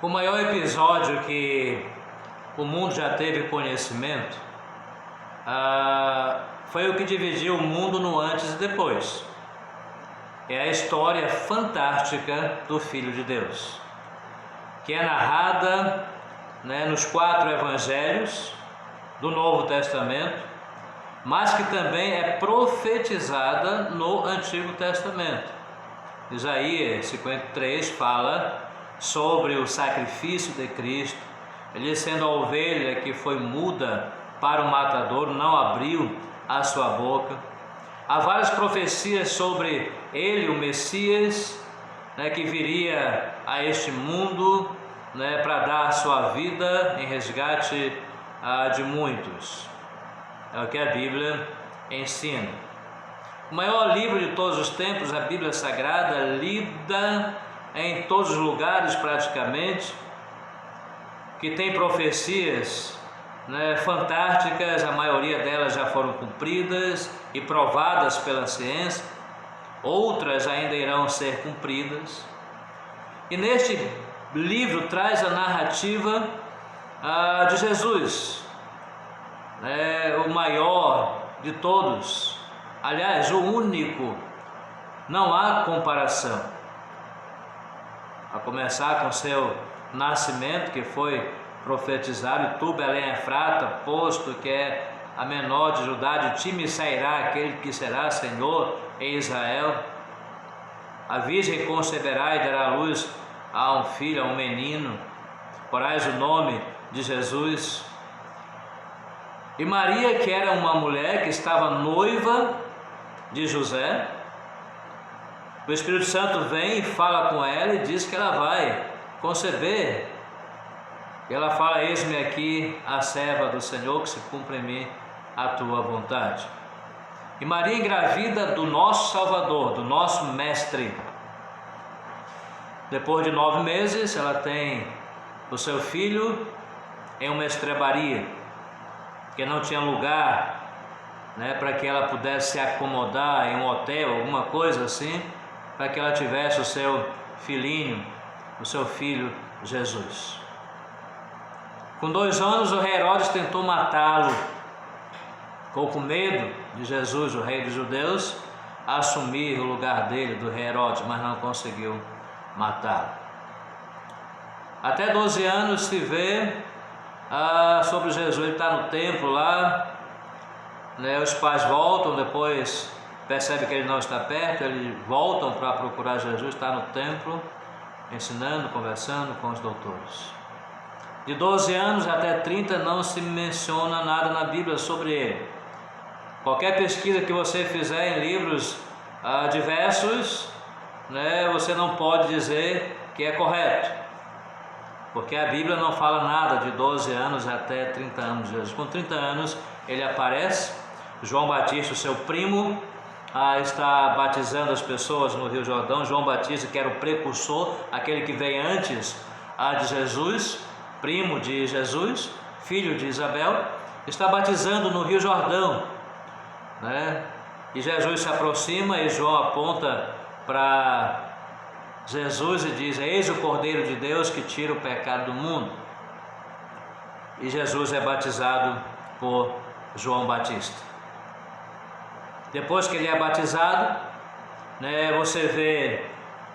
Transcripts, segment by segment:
O maior episódio que o mundo já teve conhecimento foi o que dividiu o mundo no antes e depois. É a história fantástica do Filho de Deus, que é narrada nos 4 evangelhos do Novo Testamento, mas que também é profetizada no Antigo Testamento. Isaías 53 fala sobre o sacrifício de Cristo, ele sendo a ovelha que foi muda para o matador, não abriu a sua boca. Há várias profecias sobre ele, o Messias, que viria a este mundo para dar a sua vida em resgate de muitos. É o que a Bíblia ensina. O maior livro de todos os tempos, a Bíblia Sagrada, lida em todos os lugares praticamente, que tem profecias fantásticas, a maioria delas já foram cumpridas e provadas pela ciência, outras ainda irão ser cumpridas. E neste livro traz a narrativa de Jesus, o maior de todos, aliás, o único, não há comparação, a começar com seu nascimento, que foi profetizado: e tu, Belém Efrata, posto que é a menor de Judá, de ti me sairá aquele que será Senhor em Israel. A virgem conceberá e dará à luz a um filho, a um menino, porás o nome de Jesus. E Maria, que era uma mulher que estava noiva de José, o Espírito Santo vem e fala com ela e diz que ela vai conceber. E ela fala: eis-me aqui a serva do Senhor, que se cumpra em mim a tua vontade. E Maria engravida do nosso Salvador, do nosso Mestre. Depois de 9 meses, ela tem o seu filho em uma estrebaria, que não tinha lugar para que ela pudesse se acomodar em um hotel, alguma coisa assim, para que ela tivesse o seu filhinho, o seu filho Jesus. Com 2 anos, o rei Herodes tentou matá-lo. Ficou com medo de Jesus, o rei dos judeus, assumir o lugar dele, do rei Herodes, mas não conseguiu matá-lo. Até 12 anos se vê sobre Jesus, ele está no templo lá, os pais voltam, depois percebem que ele não está perto, eles voltam para procurar Jesus, está no templo, ensinando, conversando com os doutores. De 12 anos até 30 não se menciona nada na Bíblia sobre ele. Qualquer pesquisa que você fizer em livros diversos, você não pode dizer que é correto, porque a Bíblia não fala nada de 12 anos até 30 anos de Jesus. Com 30 anos ele aparece, João Batista, o seu primo, está batizando as pessoas no Rio Jordão. João Batista, que era o precursor, aquele que veio antes de Jesus, primo de Jesus, filho de Isabel, está batizando no Rio Jordão, E Jesus se aproxima e João aponta para Jesus e diz: eis o Cordeiro de Deus que tira o pecado do mundo. E Jesus é batizado por João Batista. Depois que ele é batizado, você vê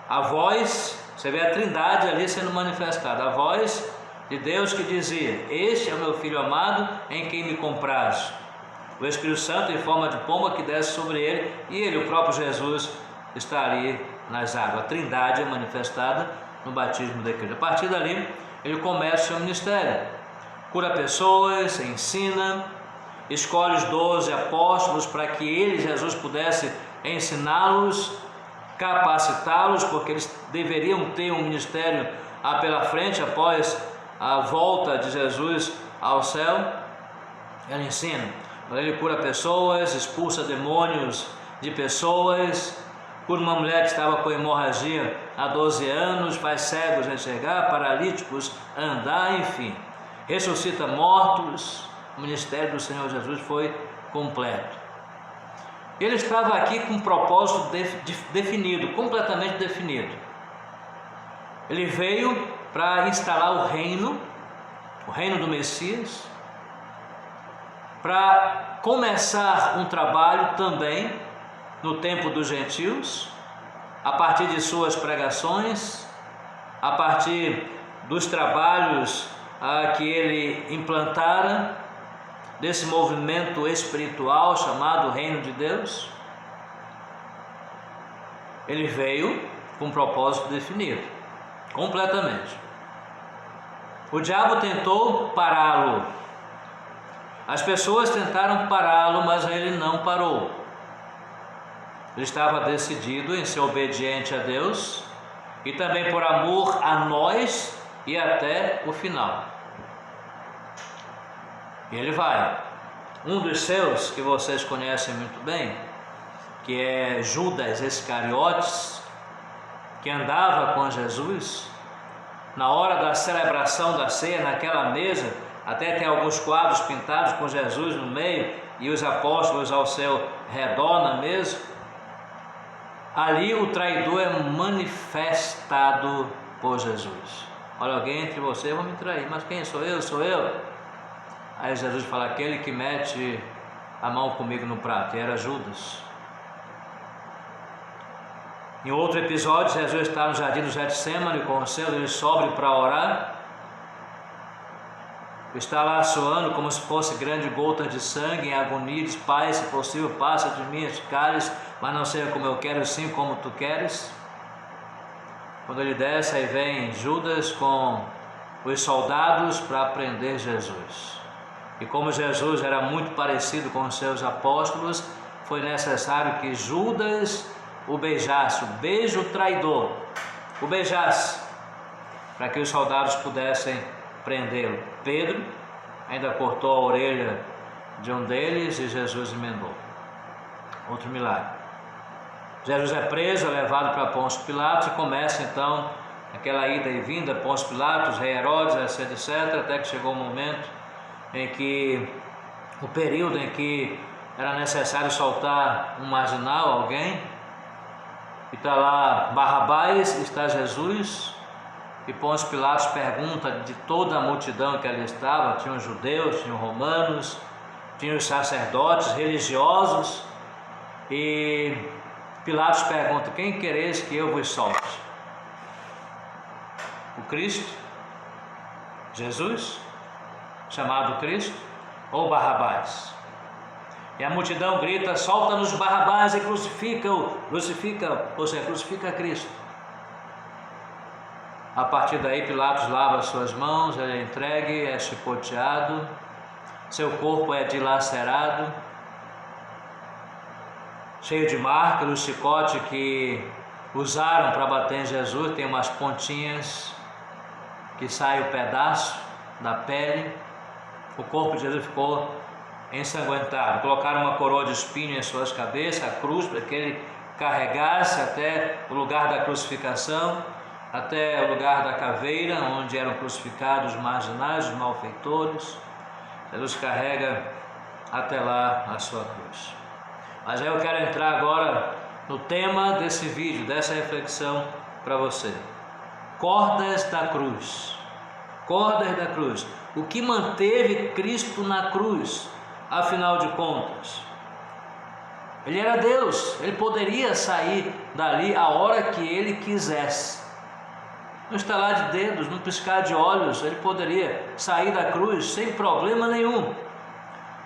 a voz, você vê a Trindade ali sendo manifestada, a voz de Deus que dizia: este é o meu Filho amado, em quem me comprazo. O Espírito Santo em forma de pomba que desce sobre ele, e ele, o próprio Jesus, está ali nas águas. A Trindade é manifestada no batismo de Cristo. A partir dali, ele começa o seu ministério, cura pessoas, ensina, escolhe os 12 apóstolos para que ele, Jesus, pudesse ensiná-los, capacitá-los, porque eles deveriam ter um ministério pela frente após a volta de Jesus ao céu. Ele ensina, ele cura pessoas, expulsa demônios de pessoas, cura uma mulher que estava com hemorragia há 12 anos, faz cegos enxergar, paralíticos andar, enfim, ressuscita mortos. O ministério do Senhor Jesus foi completo. Ele estava aqui com um propósito definido, completamente definido. Ele veio para instalar o reino do Messias, para começar um trabalho também no tempo dos gentios, a partir de suas pregações, a partir dos trabalhos que ele implantara, desse movimento espiritual chamado Reino de Deus. Ele veio com um propósito definido, completamente. O diabo tentou pará-lo, as pessoas tentaram pará-lo, mas ele não parou. Ele estava decidido em ser obediente a Deus e também por amor a nós e até o final. E ele vai. Um dos seus, que vocês conhecem muito bem, que é Judas Iscariotes, que andava com Jesus, na hora da celebração da ceia, naquela mesa, até tem alguns quadros pintados com Jesus no meio e os apóstolos ao seu redor na mesa. Ali o traidor é manifestado por Jesus. Olha, alguém entre vocês vai me trair, mas quem sou eu? Sou eu. Aí Jesus fala, aquele que mete a mão comigo no prato, e era Judas. Em outro episódio, Jesus está no jardim do Getsêmani com os seus, ele sobe para orar, está lá suando como se fosse grande gota de sangue, em agonia, diz, Pai, se possível, passa de mim este cálice, mas não seja como eu quero, sim como tu queres. Quando ele desce, aí vem Judas com os soldados para prender Jesus. E como Jesus era muito parecido com os seus apóstolos, foi necessário que Judas o beijasse, o beijo traidor, o beijasse, para que os soldados pudessem prendê-lo. Pedro ainda cortou a orelha de um deles e Jesus emendou. Outro milagre. Jesus é preso, é levado para Pôncio Pilatos e começa então aquela ida e vinda, Pôncio Pilatos, rei Herodes, etc., até que chegou o momento em que, o período em que era necessário soltar um marginal, alguém, e está lá Barrabás, está Jesus, e Pôncio Pilatos pergunta de toda a multidão que ali estava, tinha os judeus, tinha os romanos, tinha os sacerdotes religiosos, e Pilatos pergunta, quem quereis que eu vos solte? O Cristo? Jesus? Chamado Cristo? Ou Barrabás? E a multidão grita, solta-nos Barrabás e crucifica-o, ou seja, crucifica Cristo. A partir daí Pilatos lava suas mãos, ele é entregue, é chicoteado, seu corpo é dilacerado, cheio de marcas. O chicote que usaram para bater em Jesus tem umas pontinhas que sai o pedaço da pele. O corpo de Jesus ficou ensanguentado. Colocaram uma coroa de espinho em suas cabeças, a cruz, para que ele carregasse até o lugar da crucificação, até o lugar da caveira, onde eram crucificados os marginais, os malfeitores. Jesus carrega até lá a sua cruz. Mas eu quero entrar agora no tema desse vídeo, dessa reflexão para você. Cordas da cruz. Cordas da cruz. O que manteve Cristo na cruz, afinal de contas? Ele era Deus, ele poderia sair dali a hora que ele quisesse. No estalar de dedos, no piscar de olhos, ele poderia sair da cruz sem problema nenhum.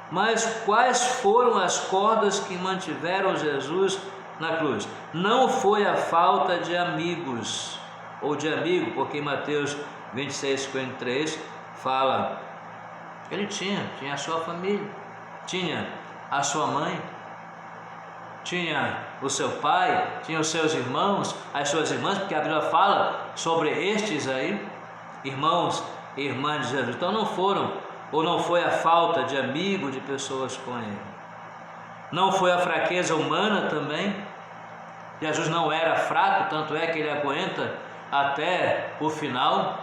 Mas quais foram as cordas que mantiveram Jesus na cruz? Não foi a falta de amigos, ou de amigo, porque em Mateus 26:53 fala, ele tinha a sua família, tinha a sua mãe, tinha o seu pai, tinha os seus irmãos, as suas irmãs, porque a Bíblia fala sobre estes aí, irmãos e irmãs de Jesus. Então não foi a falta de amigo, de pessoas com ele. Não foi a fraqueza humana também. Jesus não era fraco, tanto é que ele aguenta até o final.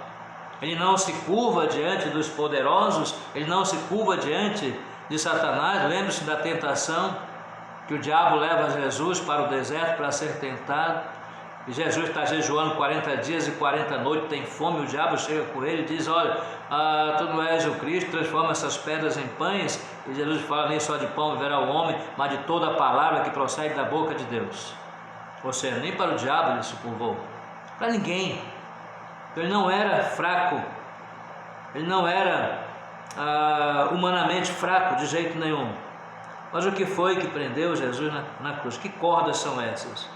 Ele não se curva diante dos poderosos, ele não se curva diante de Satanás. Lembre-se da tentação que o diabo leva Jesus para o deserto para ser tentado. e Jesus está jejuando 40 dias e 40 noites, tem fome, o diabo chega com ele e diz: olha, tu não és o Cristo, transforma essas pedras em pães. E Jesus fala: nem só de pão viverá o homem, mas de toda a palavra que procede da boca de Deus. Ou seja, nem para o diabo ele se curvou, para ninguém. Ele não era fraco, ele não era humanamente fraco de jeito nenhum. Mas o que foi que prendeu Jesus na cruz? Que cordas são essas?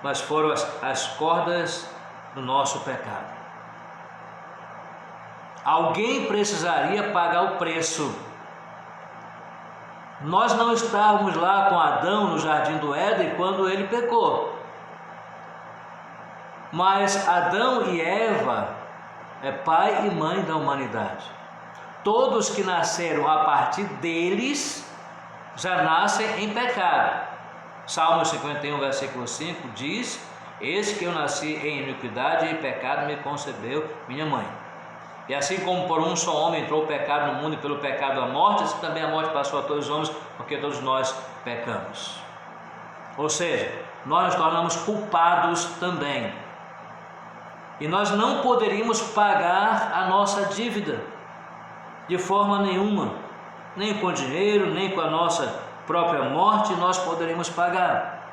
Mas foram as cordas do nosso pecado. Alguém precisaria pagar o preço. Nós não estávamos lá com Adão no jardim do Éden quando ele pecou. Mas Adão e Eva é pai e mãe da humanidade. Todos que nasceram a partir deles já nascem em pecado. Salmo 51, versículo 5 diz: eis que eu nasci em iniquidade e em pecado me concebeu minha mãe. E assim como por um só homem entrou o pecado no mundo e pelo pecado a morte, assim também a morte passou a todos os homens, porque todos nós pecamos. Ou seja, nós nos tornamos culpados também. E nós não poderíamos pagar a nossa dívida de forma nenhuma. Nem com dinheiro, nem com a nossa própria morte nós poderíamos pagar.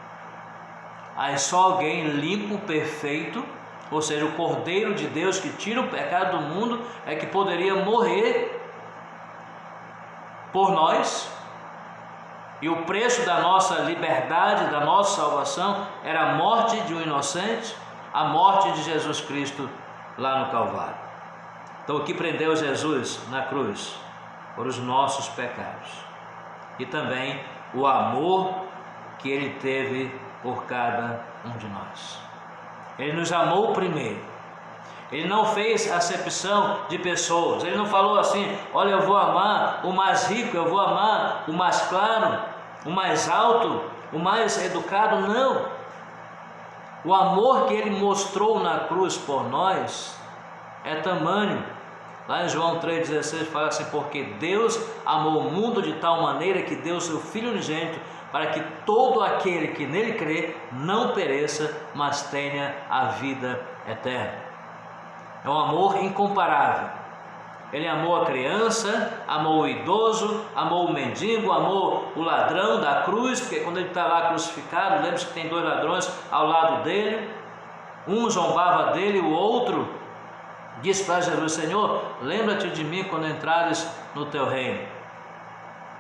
Aí só alguém limpo, perfeito, ou seja, o Cordeiro de Deus que tira o pecado do mundo, é que poderia morrer por nós. E o preço da nossa liberdade, da nossa salvação, era a morte de um inocente, a morte de Jesus Cristo lá no Calvário. Então o que prendeu Jesus na cruz foram os nossos pecados e também o amor que ele teve por cada um de nós. Ele nos amou primeiro. Ele não fez acepção de pessoas. Ele não falou assim: olha, eu vou amar o mais rico, eu vou amar o mais claro, o mais alto, o mais educado. Não. O amor que ele mostrou na cruz por nós é tamanho. Lá em João 3,16 fala assim: porque Deus amou o mundo de tal maneira que deu o seu Filho unigênito, para que todo aquele que nele crê não pereça, mas tenha a vida eterna. É um amor incomparável. Ele amou a criança, amou o idoso, amou o mendigo, amou o ladrão da cruz, porque quando ele está lá crucificado, lembre-se que tem 2 ladrões ao lado dele, um zombava dele, o outro disse para Jesus: Senhor, lembra-te de mim quando entrares no teu reino.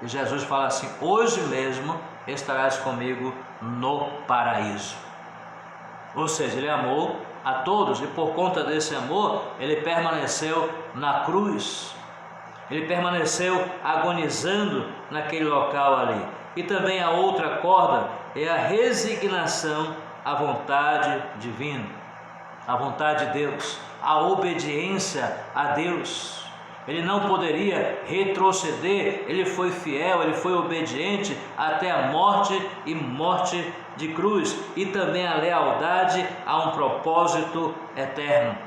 E Jesus fala assim: hoje mesmo estarás comigo no paraíso. Ou seja, ele amou a todos, e por conta desse amor ele permaneceu na cruz, ele permaneceu agonizando naquele local ali. E também a outra corda é a resignação à vontade divina, à vontade de Deus, a obediência a Deus. Ele não poderia retroceder, ele foi fiel, ele foi obediente até a morte e morte de cruz, e também a lealdade a um propósito eterno.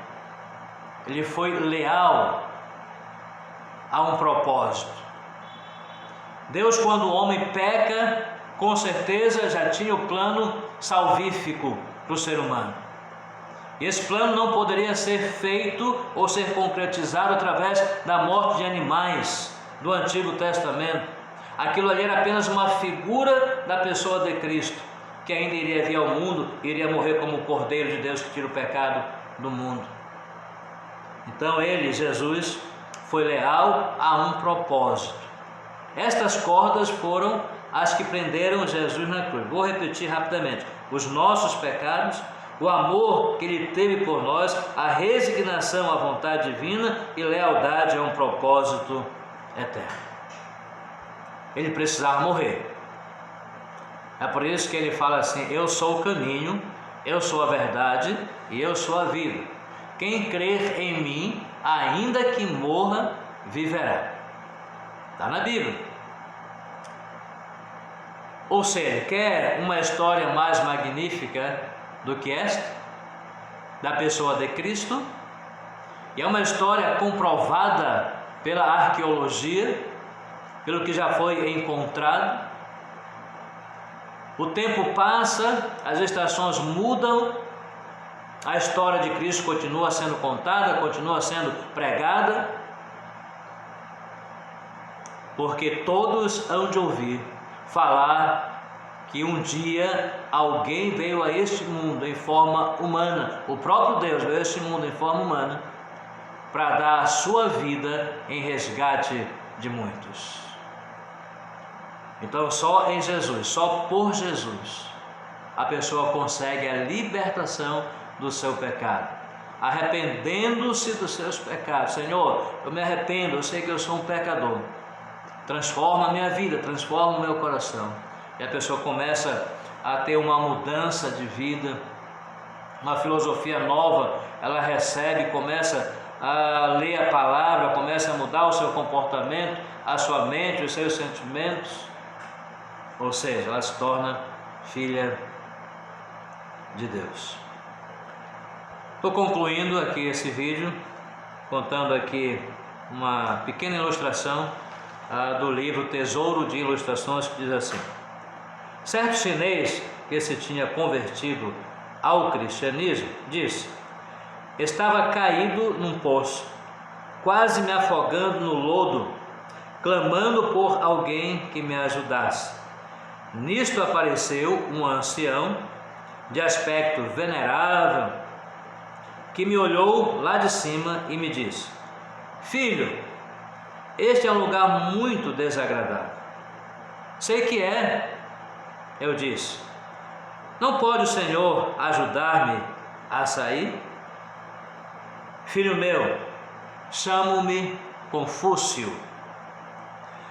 Ele foi leal a um propósito. Deus, quando o homem peca, com certeza já tinha o plano salvífico para o ser humano. Esse plano não poderia ser feito ou ser concretizado através da morte de animais do Antigo Testamento. Aquilo ali era apenas uma figura da pessoa de Cristo, que ainda iria vir ao mundo, iria morrer como o Cordeiro de Deus que tira o pecado do mundo. Então ele, Jesus, foi leal a um propósito. Estas cordas foram as que prenderam Jesus na cruz. Vou repetir rapidamente: os nossos pecados, o amor que ele teve por nós, a resignação à vontade divina e lealdade a um propósito eterno. Ele precisava morrer. É por isso que ele fala assim: eu sou o caminho, eu sou a verdade e eu sou a vida. Quem crer em mim, ainda que morra, viverá. Está na Bíblia. Ou seja, quer uma história mais magnífica do que esta, da pessoa de Cristo? E é uma história comprovada pela arqueologia, pelo que já foi encontrado. O tempo passa, as estações mudam, A história de Cristo continua sendo contada, continua sendo pregada, porque todos hão de ouvir falar que um dia alguém veio a este mundo em forma humana, o próprio Deus veio a este mundo em forma humana, para dar a sua vida em resgate de muitos. Então só em Jesus, só por Jesus, a pessoa consegue a libertação do seu pecado, arrependendo-se dos seus pecados. Senhor, eu me arrependo, eu sei que eu sou um pecador, transforma a minha vida, transforma o meu coração. E a pessoa começa a ter uma mudança de vida, uma filosofia nova, ela recebe, começa a ler a palavra, começa a mudar o seu comportamento, a sua mente, os seus sentimentos, ou seja, ela se torna filha de Deus. Estou concluindo aqui esse vídeo, contando aqui uma pequena ilustração do livro Tesouro de Ilustrações, que diz assim: certo chinês que se tinha convertido ao cristianismo disse: estava caído num poço, quase me afogando no lodo, clamando por alguém que me ajudasse. Nisto apareceu um ancião de aspecto venerável, que me olhou lá de cima e me disse: filho, este é um lugar muito desagradável. Sei que é, eu disse. Não pode o Senhor ajudar-me a sair? Filho meu, chamo-me Confúcio.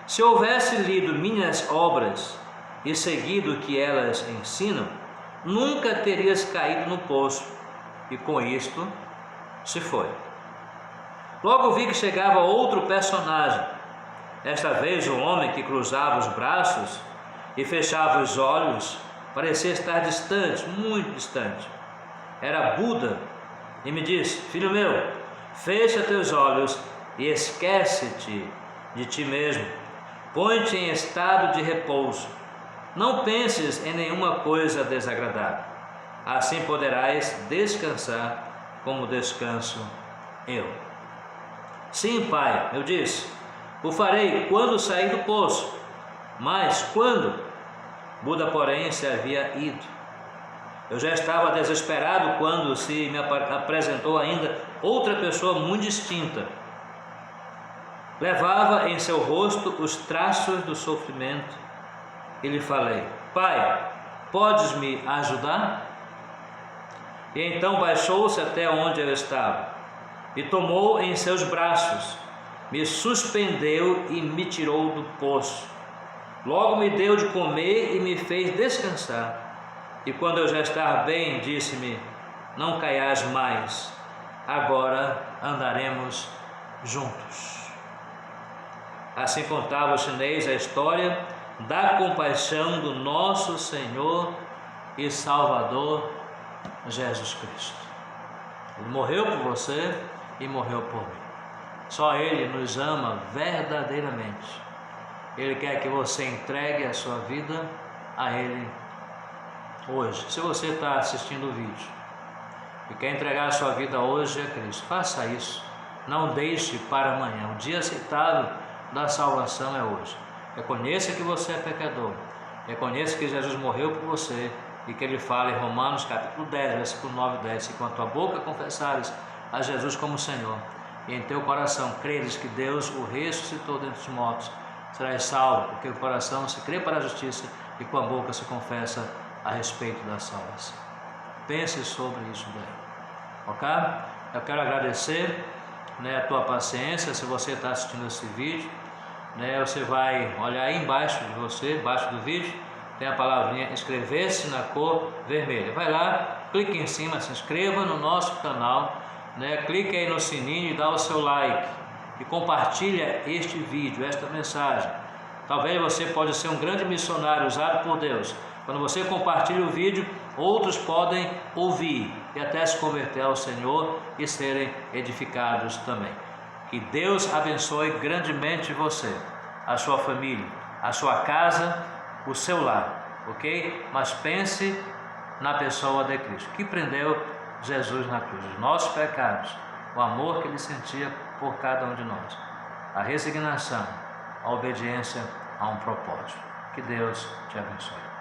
Se houvesse lido minhas obras e seguido o que elas ensinam, nunca terias caído no poço. E com isto se foi. Logo vi que chegava outro personagem. Desta vez o homem que cruzava os braços e fechava os olhos parecia estar distante, muito distante. Era Buda, e me disse: filho meu, fecha teus olhos e esquece-te de ti mesmo. Põe-te em estado de repouso. Não penses em nenhuma coisa desagradável. Assim poderás descansar como descanso eu. Sim, pai, eu disse, o farei quando sair do poço. Mas quando? Buda, porém, se havia ido. Eu já estava desesperado quando se me apresentou ainda outra pessoa muito distinta. Levava em seu rosto os traços do sofrimento e lhe falei: pai, podes me ajudar? E então baixou-se até onde eu estava e tomou em seus braços, me suspendeu e me tirou do poço. Logo me deu de comer e me fez descansar. E quando eu já estava bem, disse-me: não caias mais, agora andaremos juntos. Assim contava o chinês a história da compaixão do nosso Senhor e Salvador Jesus Cristo. Ele morreu por você e morreu por mim. Só Ele nos ama verdadeiramente. Ele quer que você entregue a sua vida a Ele hoje. Se você está assistindo o vídeo e quer entregar a sua vida hoje a Cristo, faça isso. Não deixe para amanhã. O dia aceitável da salvação é hoje. Reconheça que você é pecador. Reconheça que Jesus morreu por você e que Ele fala em Romanos capítulo 10, versículo 9 e 10: se com a tua boca confessares a Jesus como Senhor e em teu coração creres que Deus o ressuscitou dentre os mortos, serás salvo, porque o coração se crê para a justiça e com a boca se confessa a respeito da salvação. Pense sobre isso daí, ok? Eu quero agradecer, a tua paciência. Se você está assistindo esse vídeo, você vai olhar aí embaixo de você, embaixo do vídeo, tem a palavrinha inscrever-se na cor vermelha. Vai lá, clique em cima, se inscreva no nosso canal, clique aí no sininho e dá o seu like e compartilha este vídeo, esta mensagem. Talvez você pode ser um grande missionário usado por Deus. Quando você compartilha o vídeo, outros podem ouvir e até se converter ao Senhor e serem edificados também. Que Deus abençoe grandemente você, a sua família, a sua casa, o seu lar, ok? Mas pense na pessoa de Cristo, que prendeu Jesus na cruz, os nossos pecados, o amor que Ele sentia por cada um de nós, a resignação, a obediência a um propósito. Que Deus te abençoe.